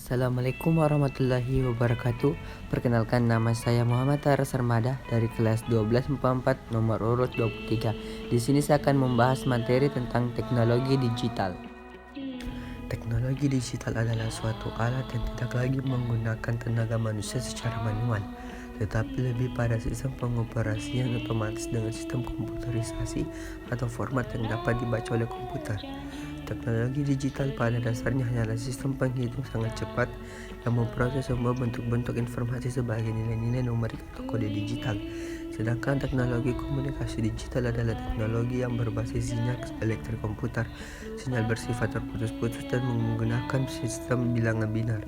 Assalamualaikum warahmatullahi wabarakatuh. Perkenalkan, nama saya Muhammad Taras Armada dari kelas 1244 nomor urut 23. Di sini saya akan membahas materi tentang teknologi digital. Teknologi digital adalah suatu alat yang tidak lagi menggunakan tenaga manusia secara manual, tetapi lebih pada sistem pengoperasian yang otomatis dengan sistem komputerisasi atau format yang dapat dibaca oleh komputer. Teknologi digital pada dasarnya hanyalah sistem penghitung sangat cepat yang memproses semua bentuk-bentuk informasi sebagai nilai-nilai numerik atau kode digital. Sedangkan teknologi komunikasi digital adalah teknologi yang berbasis sinyal elektrik komputer. Sinyal bersifat terputus-putus dan menggunakan sistem bilangan binar.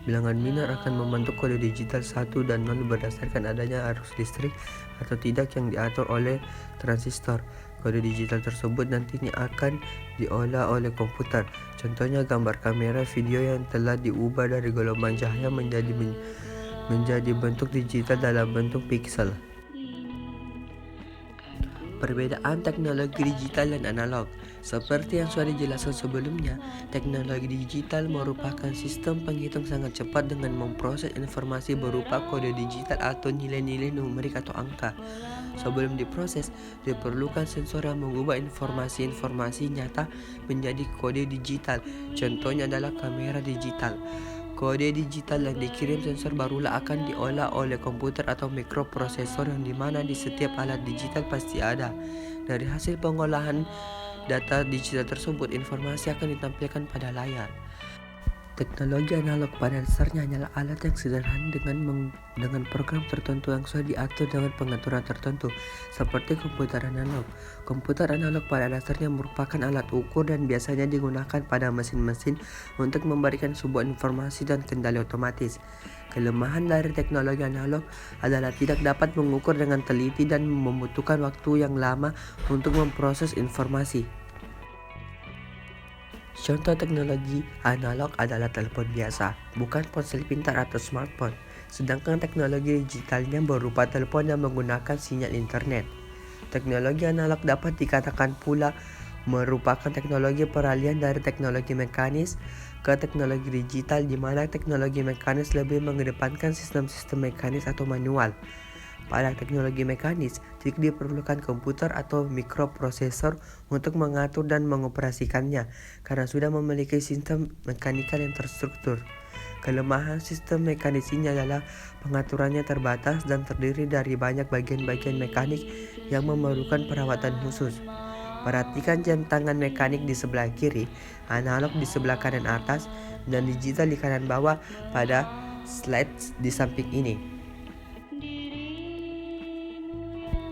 Bilangan binar akan membentuk kode digital 1 dan 0 berdasarkan adanya arus listrik atau tidak yang diatur oleh transistor. Kode digital tersebut nantinya akan diolah oleh komputer. Contohnya gambar kamera video yang telah diubah dari gelombang cahaya menjadi bentuk digital dalam bentuk piksel. Perbedaan teknologi digital dan analog. Seperti yang sudah dijelaskan sebelumnya, teknologi digital merupakan sistem penghitung sangat cepat dengan memproses informasi berupa kode digital atau nilai-nilai numerik atau angka. Sebelum diproses, diperlukan sensor yang mengubah informasi-informasi nyata menjadi kode digital. Contohnya adalah kamera digital. Kode digital yang dikirim sensor barulah akan diolah oleh komputer atau mikroprosesor yang dimana di setiap alat digital pasti ada. Dari hasil pengolahan data digital tersebut, informasi akan ditampilkan pada layar. Teknologi analog pada dasarnya hanyalah alat yang sederhana dengan program tertentu yang sudah diatur dengan pengaturan tertentu, seperti komputer analog. Komputer analog pada dasarnya merupakan alat ukur dan biasanya digunakan pada mesin-mesin untuk memberikan sebuah informasi dan kendali otomatis. Kelemahan dari teknologi analog adalah tidak dapat mengukur dengan teliti dan membutuhkan waktu yang lama untuk memproses informasi. Contoh teknologi analog adalah telepon biasa, bukan ponsel pintar atau smartphone. Sedangkan teknologi digitalnya berupa telepon yang menggunakan sinyal internet. Teknologi analog dapat dikatakan pula merupakan teknologi peralihan dari teknologi mekanis ke teknologi digital, di mana teknologi mekanis lebih mengedepankan sistem-sistem mekanis atau manual. Pada teknologi mekanis, tidak diperlukan komputer atau mikroprosesor untuk mengatur dan mengoperasikannya, karena sudah memiliki sistem mekanikal yang terstruktur. Kelemahan sistem mekanis ini adalah pengaturannya terbatas dan terdiri dari banyak bagian-bagian mekanik yang memerlukan perawatan khusus. Perhatikan jam tangan mekanik di sebelah kiri, analog di sebelah kanan atas, dan digital di kanan bawah pada slide di samping ini.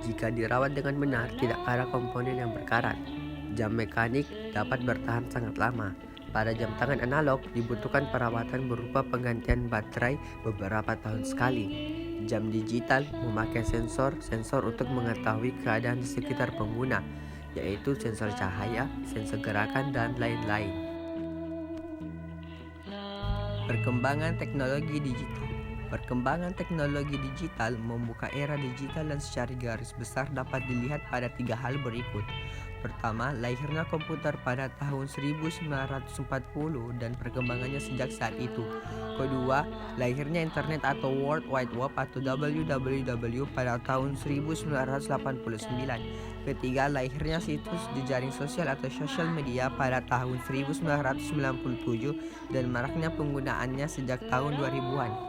Jika dirawat dengan benar, tidak ada komponen yang berkarat. Jam mekanik dapat bertahan sangat lama. Pada jam tangan analog dibutuhkan perawatan berupa penggantian baterai beberapa tahun sekali. Jam digital memakai sensor untuk mengetahui keadaan di sekitar pengguna, yaitu sensor cahaya, sensor gerakan, dan lain-lain. Perkembangan teknologi digital. Perkembangan teknologi digital membuka era digital dan secara garis besar dapat dilihat pada 3 hal berikut. Pertama, lahirnya komputer pada tahun 1940 dan perkembangannya sejak saat itu. Kedua, lahirnya internet atau World Wide Web atau WWW pada tahun 1989. Ketiga, lahirnya situs jejaring sosial atau social media pada tahun 1997 dan maraknya penggunaannya sejak tahun 2000-an.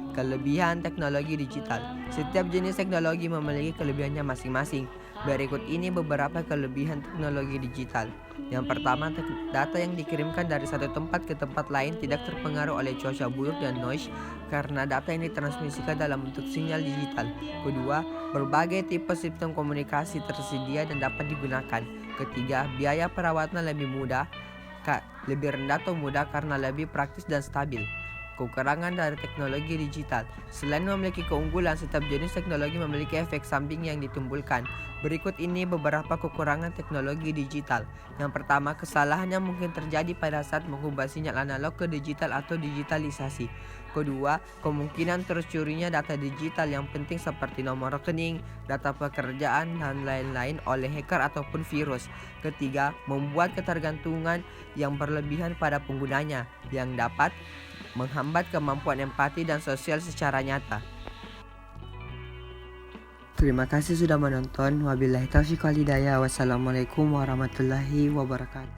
Kelebihan teknologi digital. Setiap jenis teknologi memiliki kelebihannya masing-masing. Berikut ini beberapa kelebihan teknologi digital. Yang pertama, data yang dikirimkan dari satu tempat ke tempat lain tidak terpengaruh oleh cuaca buruk dan noise karena data yang ditransmisikan dalam bentuk sinyal digital. Kedua, berbagai tipe sistem komunikasi tersedia dan dapat digunakan. Ketiga, biaya perawatan lebih rendah atau mudah karena lebih praktis dan stabil. Kekurangan dari teknologi digital. Selain memiliki keunggulan, setiap jenis teknologi memiliki efek samping yang ditimbulkan. Berikut ini beberapa kekurangan teknologi digital. Yang pertama, kesalahan yang mungkin terjadi pada saat mengubah sinyal analog ke digital atau digitalisasi. Kedua, kemungkinan tercurinya data digital yang penting seperti nomor rekening, data pekerjaan, dan lain-lain oleh hacker ataupun virus. Ketiga, membuat ketergantungan yang berlebihan pada penggunanya yang dapat menghambat kemampuan empati dan sosial secara nyata. Terima kasih sudah menonton. Wabillahi taufiq wal hidayah. Wassalamualaikum warahmatullahi wabarakatuh.